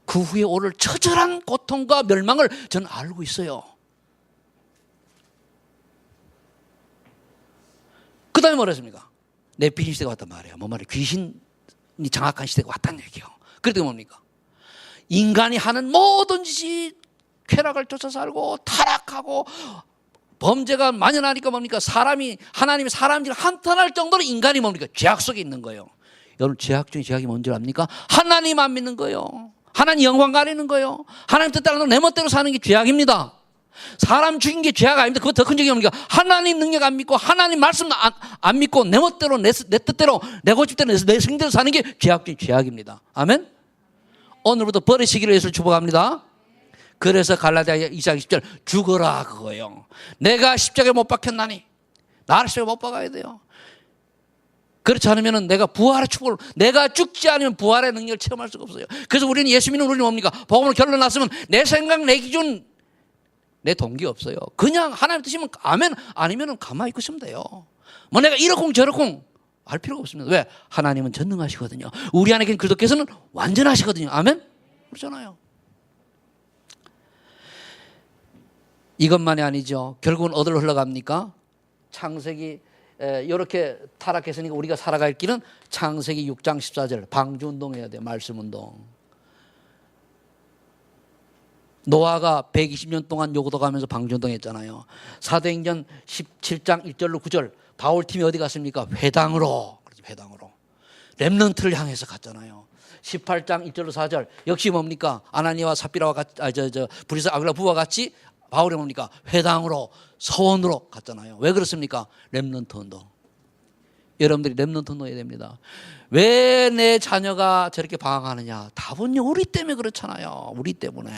그 후에 오를 처절한 고통과 멸망을 저는 알고 있어요. 그 다음에 뭐라 했습니까? 네피림 시대가 왔단 말이에요. 뭐 말이에요? 귀신이 장악한 시대가 왔다는 얘기예요. 그래도 뭡니까? 인간이 하는 모든 짓이 쾌락을 쫓아 살고 타락하고 범죄가 만연하니까 뭡니까? 하나님이 사람들을 한탄할 정도로 인간이 뭡니까? 죄악 속에 있는 거예요. 여러분 죄악 중에 죄악이 뭔지 압니까? 하나님 안 믿는 거예요. 하나님 영광 가리는 거예요. 하나님 뜻 따라 내 멋대로 사는 게 죄악입니다. 사람 죽인 게 죄악 아닙니다. 그거 더 큰 죄가 뭡니까? 하나님 능력 안 믿고 하나님 말씀 안 믿고 내 멋대로 내 뜻대로 내 고집대로 내 생대로 사는 게 죄악 중에 죄악입니다. 아멘. 오늘부터 버리시기를 예수를 축복합니다. 그래서 갈라디아 2장 10절 죽어라 그거예요. 내가 십자가에 못 박혔나니 나를 십자가에 못 박아야 돼요. 그렇지 않으면 내가 부활의 축복을, 내가 죽지 않으면 부활의 능력을 체험할 수가 없어요. 그래서 우리는 예수 믿는 우리는 뭡니까? 복음을 결론 났으면 내 생각, 내 기준, 내 동기 없어요. 그냥 하나님 뜻이면 아멘, 아니면 가만히 있고 있으면 돼요. 뭐 내가 이렇쿵 저렇쿵 할 필요가 없습니다. 왜? 하나님은 전능하시거든요. 우리 안에 계신 그리스도께서는 완전하시거든요. 아멘? 그렇잖아요. 이것만이 아니죠. 결국은 어디로 흘러갑니까? 창세기 이렇게 타락했으니까 우리가 살아갈 길은 창세기 6장 14절 방주운동 해야 돼요. 말씀운동. 노아가 120년 동안 요구도 가면서 방주운동 했잖아요. 사도행전 17장 1절로 9절 바울팀이 어디 갔습니까? 회당으로. 회당으로. 렘넌트를 향해서 갔잖아요. 18장 1절로 4절 역시 뭡니까? 아나니와 삽비라와 같이 브리스 아굴라 부부와 같이 바울이 뭡니까? 회당으로, 서원으로 갔잖아요. 왜 그렇습니까? 렘넌트 운동. 여러분들이 렘넌트 운동해야 됩니다. 왜 내 자녀가 저렇게 방황하느냐? 답은요, 우리 때문에 그렇잖아요. 우리 때문에.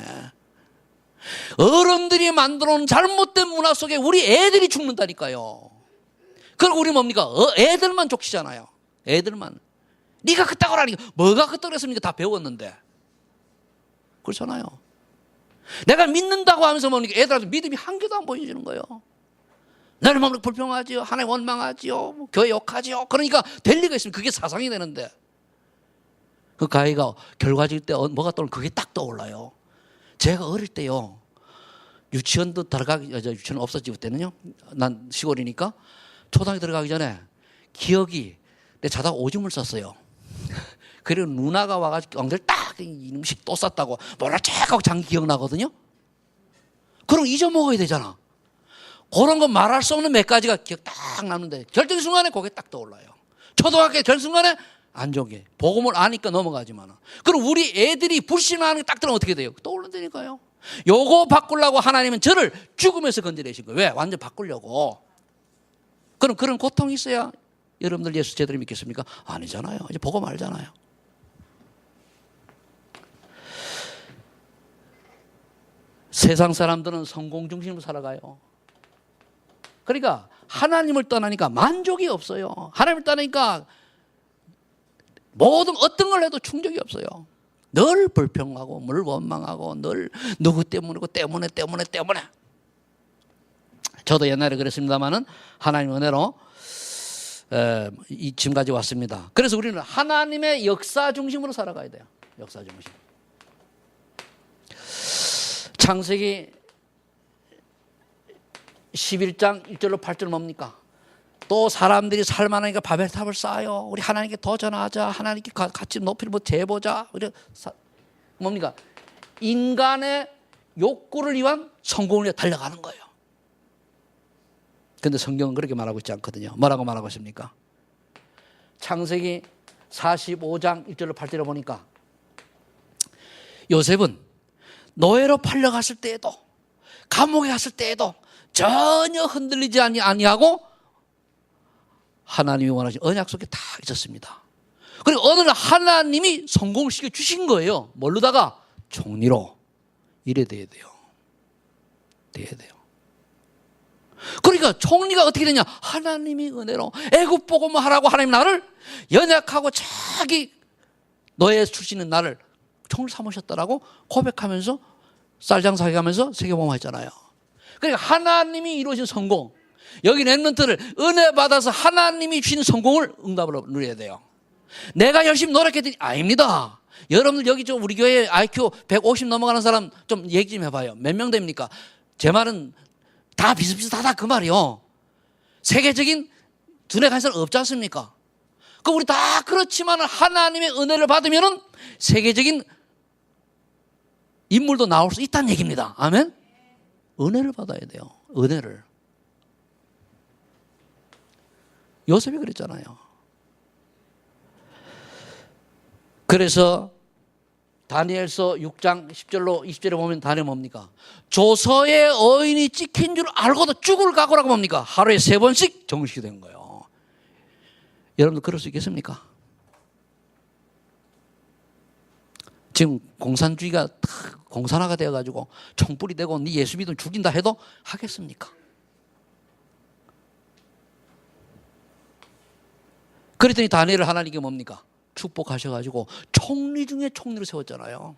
어른들이 만들어 놓은 잘못된 문화 속에 우리 애들이 죽는다니까요. 그리고 우리 뭡니까? 애들만 족치잖아요. 애들만. 네가 그따구라 하니까 뭐가 그따구 그랬습니까? 다 배웠는데. 그렇잖아요. 내가 믿는다고 하면서 뭡니까? 애들한테 믿음이 한 개도 안 보여주는 거예요. 나를 뭡니까? 불평하지요. 하나님 원망하지요. 교회 욕하지요. 그러니까 될 리가 있으면 그게 사상이 되는데. 그 가위가 결과질 때 뭐가 떠오르면 그게 딱 떠올라요. 제가 어릴 때요. 유치원도 유치원 없었지 그때는요. 난 시골이니까 초등학교 들어가기 전에 기억이 내 자다가 오줌을 쌌어요. 그리고 누나가 와가지고 엉덩이를 딱 음식 또 쌌다고 뭐라 쫙 하고 장기 기억나거든요. 그럼 잊어먹어야 되잖아. 그런 거 말할 수 없는 몇 가지가 기억 딱 나는데 결정 순간에 그게 딱 떠올라요. 초등학교 결정 순간에 안 좋은 게 복음을 아니까 넘어가지만 그럼 우리 애들이 불신하는 게 딱 들으면 어떻게 돼요? 떠올른다니까요. 요거 바꾸려고 하나님은 저를 죽음에서 건져내신 거예요. 왜? 완전 바꾸려고. 그럼 그런 고통이 있어야 여러분들 예수 제대로 믿겠습니까? 아니잖아요. 이제 복음 알잖아요. 세상 사람들은 성공 중심으로 살아가요. 그러니까 하나님을 떠나니까 만족이 없어요. 하나님을 떠나니까 모든 어떤 걸 해도 충족이 없어요. 늘 불평하고 늘 원망하고 늘 누구 때문이고 때문에. 저도 옛날에 그랬습니다마는 하나님 은혜로 지금까지 왔습니다. 그래서 우리는 하나님의 역사 중심으로 살아가야 돼요. 역사 중심. 창세기 11장 1절로 8절 뭡니까? 또 사람들이 살만하니까 바벨탑을 쌓아요. 우리 하나님께 도전하자. 하나님께 같이 높이를 재보자. 뭡니까? 인간의 욕구를 위한 성공을 위해 달려가는 거예요. 그런데 성경은 그렇게 말하고 있지 않거든요. 뭐라고 말하고 있습니까? 창세기 45장 1절로 8절에 보니까 요셉은 노예로 팔려갔을 때에도 감옥에 갔을 때에도 전혀 흔들리지 아니하고 하나님이 원하신 언약 속에 다 있었습니다. 그리고 어느 날 하나님이 성공을 시켜주신 거예요. 뭘로다가? 총리로. 이래 돼야 돼요. 그러니까 총리가 어떻게 되냐? 하나님이 은혜로 애굽 복음을 하라고 하나님 나를 연약하고 자기 노예 출신인 나를 총을 삼으셨다라고 고백하면서 쌀장사기 하면서 세계복음화 했잖아요. 그러니까 하나님이 이루어진 성공, 여기 렘넌트를 은혜 받아서 하나님이 주신 성공을 응답으로 누려야 돼요. 내가 열심히 노력했더니 아닙니다. 여러분들 여기 좀 우리 교회 IQ 150 넘어가는 사람 좀 얘기 좀 해봐요. 몇 명 됩니까? 제 말은 다 비슷비슷하다 그 말이요. 세계적인 두뇌 간사는 없지 않습니까? 그 우리 다 그렇지만 하나님의 은혜를 받으면은 세계적인 인물도 나올 수 있다는 얘기입니다. 아멘? 은혜를 받아야 돼요. 은혜를. 요셉이 그랬잖아요. 그래서 다니엘서 6장 10절로 20절에 보면 다니엘 뭡니까? 조서에 어인이 찍힌 줄 알고도 죽을 각오라고 뭡니까? 하루에 3번씩 정식이 된 거예요. 여러분들 그럴 수 있겠습니까? 지금 공산주의가 공산화가 되어가지고 총불이 되고 네 예수 믿으면 죽인다 해도 하겠습니까? 그랬더니 다니엘을 하나님께 뭡니까? 축복하셔가지고 총리 중에 총리를 세웠잖아요.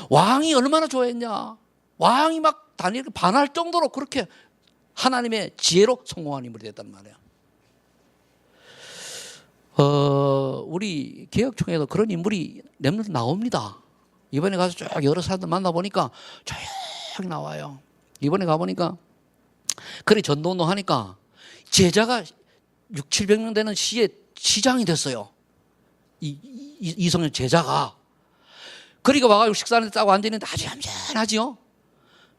왕이 얼마나 좋아했냐. 왕이 막 다니엘을 반할 정도로 그렇게 하나님의 지혜로 성공한 인물이 됐단 말이에요. 우리 개혁총회도 그런 인물이 렘넌트 나옵니다. 이번에 가서 쭉 여러 사람들 만나보니까 조용히 나와요. 이번에 가보니까 그래 전도운동 하니까 제자가 600~700명 되는 시의 시장이 됐어요. 이성현 제자가. 그러니까 와가지고 식사하는데 딱 앉아있는데 아주 얌전하지요.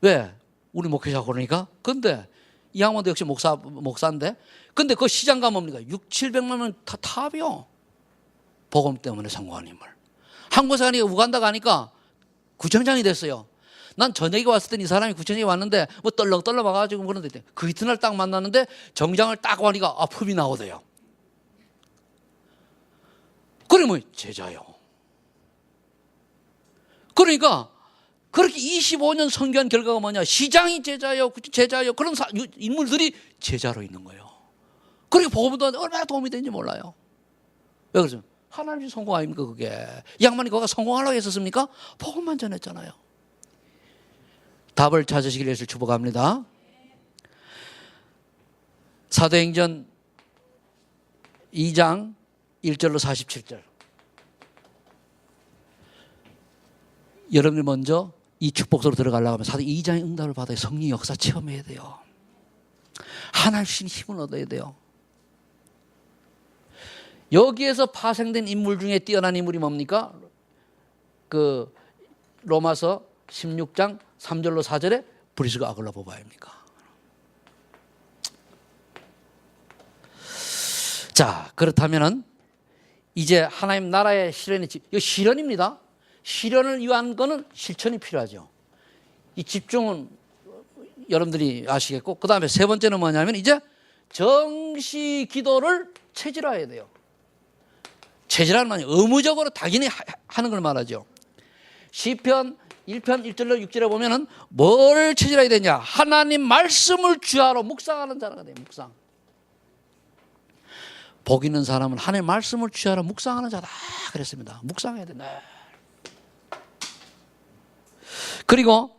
왜? 우리 목회자 그러니까. 근데 이 양반도 역시 목사인데. 근데 그 시장 가면 뭡니까? 600~700만 명 다 탑이요. 복음 때문에 성공한 인물. 한국에서 가니까 우간다 가니까 구청장이 됐어요. 난 저녁에 왔을 땐 이 사람이 구청장에 왔는데 뭐 떨렁떨렁 와가지고 그러는데 그 이튿날 딱 만났는데 정장을 딱 하니까 품이 나오대요. 그래 뭐 제자요. 그러니까 그렇게 25년 선교한 결과가 뭐냐? 시장이 제자요, 제자요. 그런 인물들이 제자로 있는 거예요. 그리고 복음도 얼마나 도움이 되는지 몰라요. 왜 그러죠? 하나님이 성공 아닙니까 그게? 이 양반이 거기가 성공하려고 했었습니까? 복음만 전했잖아요. 답을 찾으시길 위해서 축복합니다. 사도행전 2장 1절로 47절. 여러분이 먼저 이 축복으로 들어가려고 하면 사도 2장의 응답을 받아야 성령 역사 체험해야 돼요. 하나님 주신 힘을 얻어야 돼요. 여기에서 파생된 인물 중에 뛰어난 인물이 뭡니까? 그 로마서 16장 3절로 4절에 브리스가 아글라보바입니까? 자, 그렇다면은 이제 하나님 나라의 실현이 이거 실현입니다. 실현을 위한 거는 실천이 필요하죠. 이 집중은 여러분들이 아시겠고, 그 다음에 세 번째는 뭐냐면 이제 정시 기도를 체질화해야 돼요. 체질화는 뭐냐? 의무적으로 당연히 하는 걸 말하죠. 시편 1편 1절로 6절에 보면은 뭘 체질화해야 되냐? 하나님 말씀을 주야로 묵상하는 자가 돼요. 묵상. 복 있는 사람은 하나님 말씀을 주야로 묵상하는 자다 그랬습니다. 묵상해야 된다. 그리고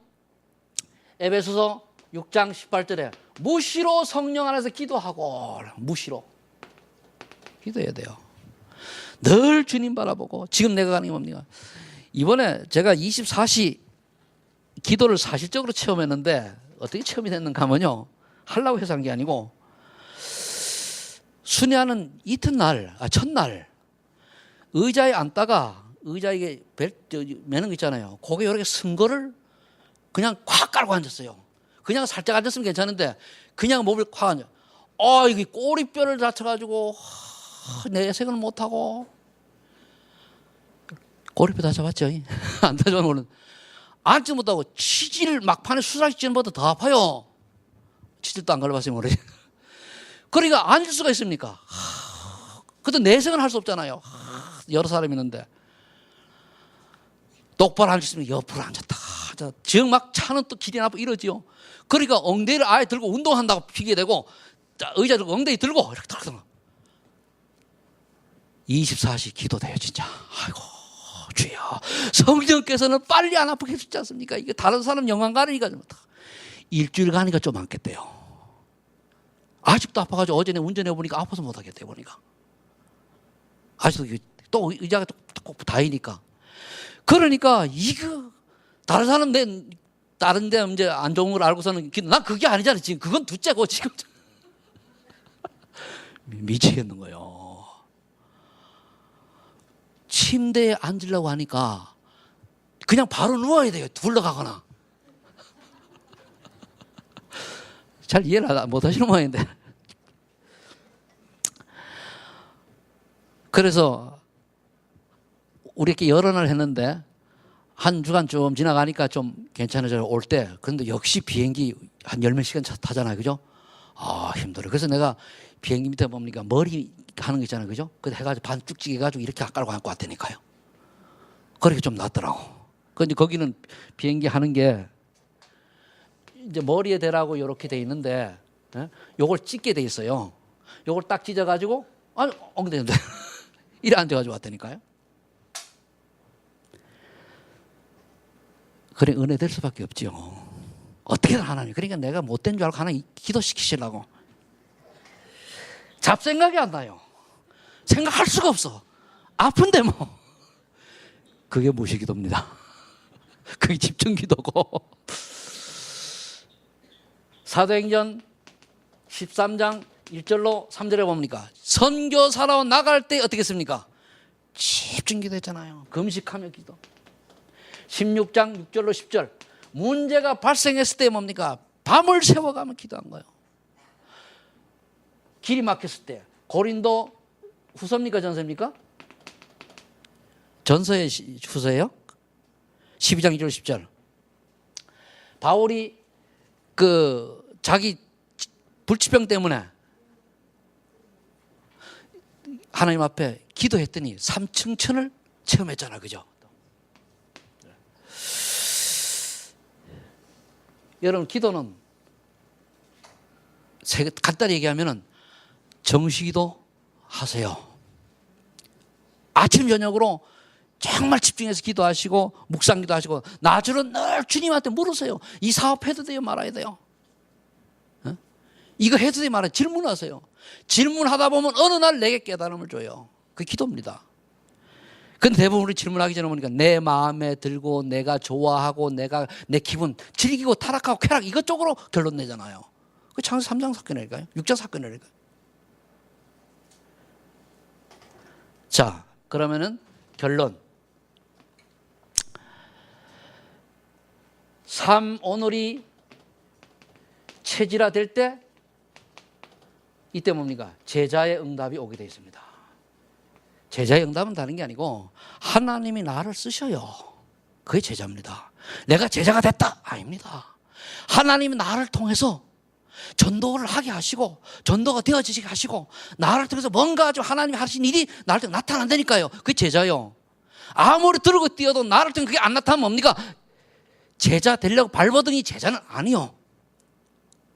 에베소서 6장 18절에 무시로 성령 안에서 기도하고, 무시로 기도해야 돼요. 늘 주님 바라보고. 지금 내가 가는 게 뭡니까? 이번에 제가 24시 기도를 사실적으로 체험했는데 어떻게 체험이 됐는가 하면요, 하려고 해서 한 게 아니고 순회하는 이튿날, 첫날 의자에 앉다가 의자에 매는 거 있잖아요. 거기에 이렇게 쓴 거를 그냥 콱 깔고 앉았어요. 그냥 살짝 앉았으면 괜찮은데 그냥 몸을 콱 앉아. 이게 꼬리뼈를 다쳐가지고 내생을 못하고. 꼬리뼈 다쳐봤죠? 안 다쳐봤는 거는 앉지 못하고 치질 막판에 수술하기 전보다 더 아파요. 치질도 안 갈라봤으면 모르지. 그러니까 앉을 수가 있습니까? 그래도 내생은 할 수 없잖아요. 여러 사람이 있는데 똑바로 앉았으면 옆으로 앉았다. 지금 막 차는 또 길이 나쁘고 이러지요. 그러니까 엉덩이를 아예 들고 운동한다고 피게 되고, 의자 들고 엉덩이 들고 이렇게 탁 24시 기도돼요 진짜. 아이고 주여, 성령께서는 빨리 안 아프게 해주지 않습니까? 이게 다른 사람 영광 가니까 일주일 가니까 좀 많겠대요. 아직도 아파가지고 어제 운전해 보니까 아파서 못 하겠대요 보니까. 아직도 또 의자가 꼭 다이니까. 그러니까 이거 다른 사람 다른 데 이제 안 좋은 걸 알고서는 난 그게 아니잖아. 지금 그건 둘째고 지금 미치겠는 거예요. 침대에 앉으려고 하니까 그냥 바로 누워야 돼요. 둘러가거나. 잘 이해를 못 하시는 모양인데. 그래서 우리 이렇게 여러 날 했는데 한 주간 좀 지나가니까 좀 괜찮아져요 올 때. 그런데 역시 비행기 한 열 몇 시간 타잖아요. 그죠? 힘들어요. 그래서 내가 비행기 밑에 뭡니까? 머리 하는 거 있잖아요. 그죠? 그래서 해가지고 반쭉 찌개가지고 이렇게 깔고 앉고 왔다니까요. 그렇게 좀 낫더라고. 근데 거기는 비행기 하는 게 이제 머리에 대라고 이렇게 돼 있는데, 요걸 찢게 돼 있어요. 요걸 딱 찢어가지고 아니, 엉덩이인데. 이래 앉아가지고 왔다니까요. 그래, 은혜 될 수밖에 없지요. 어떻게든 하나님. 그러니까 내가 못된 줄 알고 하나님 기도시키시려고. 잡생각이 안 나요. 생각할 수가 없어. 아픈데 뭐. 그게 무시기도입니다. 그게 집중기도고. 사도행전 13장 1절로 3절에 봅니까? 선교사로 나갈 때 어떻게 했습니까? 집중기도 했잖아요. 금식하며 기도. 16장 6절로 10절. 문제가 발생했을 때 뭡니까? 밤을 새워가며 기도한 거예요. 길이 막혔을 때. 고린도 후서입니까? 전서입니까? 전서의 후서예요? 12장 2절 10절. 바울이 자기 불치병 때문에 하나님 앞에 기도했더니 삼층천을 체험했잖아. 그죠? 여러분, 기도는 간단히 얘기하면 정시기도 하세요. 아침 저녁으로 정말 집중해서 기도하시고 묵상기도 하시고 나주는 늘 주님한테 물으세요. 이 사업 해도 돼요? 말아야 돼요? 이거 해도 돼요? 말아야 돼요? 질문하세요. 질문하다 보면 어느 날 내게 깨달음을 줘요. 그게 기도입니다. 근데 대부분 우리 질문하기 전에 보니까 내 마음에 들고 내가 좋아하고 내 기분 즐기고 타락하고 쾌락 이것쪽으로 결론 내잖아요. 그 창세기 3장 사건이랄까요? 6장 사건이랄까요? 자, 그러면은 결론. 삶 오늘이 체질화될 때 이때 뭡니까? 제자의 응답이 오게 되어 있습니다. 제자의 응답은 다른 게 아니고 하나님이 나를 쓰셔요. 그게 제자입니다. 내가 제자가 됐다? 아닙니다. 하나님이 나를 통해서 전도를 하게 하시고 전도가 되어지게 하시고 나를 통해서 뭔가 좀 하나님이 하신 일이 나를 통해 나타난다니까요. 그게 제자요. 아무리 들고 뛰어도 나를 통해 그게 안 나타나면 뭡니까? 제자 되려고 발버둥이 제자는 아니요.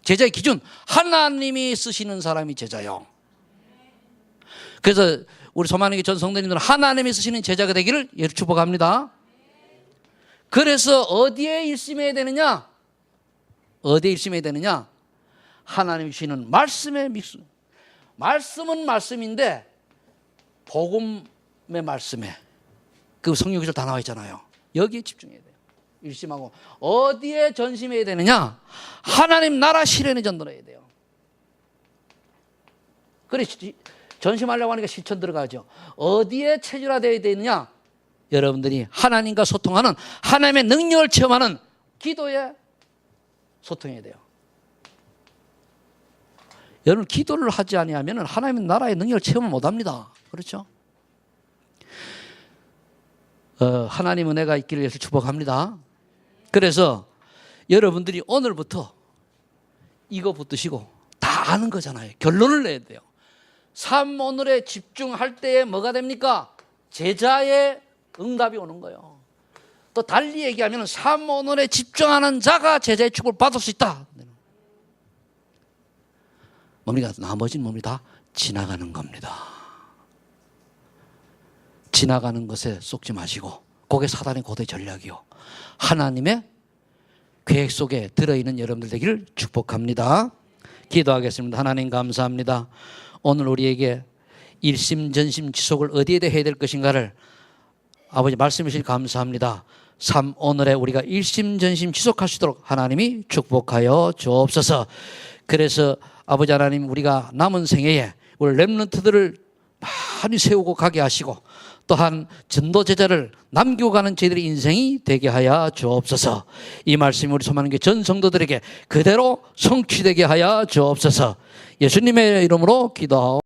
제자의 기준, 하나님이 쓰시는 사람이 제자요. 그래서 우리 소만에게 전 성도님들은 하나님이 쓰시는 제자가 되기를 축복합니다. 그래서 어디에 일심해야 되느냐? 어디에 일심해야 되느냐? 하나님이 주시는 말씀에 말씀은 말씀인데 복음의 말씀에 그 성경 구절 다 나와 있잖아요. 여기에 집중해야 돼요. 일심하고 어디에 전심해야 되느냐? 하나님 나라 실현에 전도해야 돼요. 그래 전심하려고 하니까 실천 들어가죠. 어디에 체질화되어야 되느냐? 여러분들이 하나님과 소통하는 하나님의 능력을 체험하는 기도에 소통해야 돼요. 여러분 기도를 하지 아니하면 하나님의 나라의 능력을 체험을 못합니다. 그렇죠? 하나님 은혜가 있기를 위해서 축복합니다. 그래서 여러분들이 오늘부터 이거 붙드시고 다 아는 거잖아요. 결론을 내야 돼요. 삶 오늘에 집중할 때에 뭐가 됩니까? 제자의 응답이 오는 거예요. 또 달리 얘기하면 삶 오늘에 집중하는 자가 제자의 축복을 받을 수 있다. 뭡니까? 나머지는 뭡니까? 다 지나가는 겁니다. 지나가는 것에 속지 마시고 그게 사단의 고대 전략이요. 하나님의 계획 속에 들어있는 여러분들 되기를 축복합니다. 기도하겠습니다. 하나님 감사합니다. 오늘 우리에게 일심전심 지속을 어디에 대해 해야 될 것인가를 아버지 말씀해 주시니 감사합니다. 삶 오늘에 우리가 일심전심 지속할 수 있도록 하나님이 축복하여 주옵소서. 그래서 아버지 하나님 우리가 남은 생애에 우리 렘넌트들을 많이 세우고 가게 하시고 또한 전도 제자를 남기고 가는 저희들의 인생이 되게 하여 주옵소서. 이 말씀이 우리 소망하는 전 성도들에게 그대로 성취되게 하여 주옵소서. 예수님의 이름으로 기도하옵소서.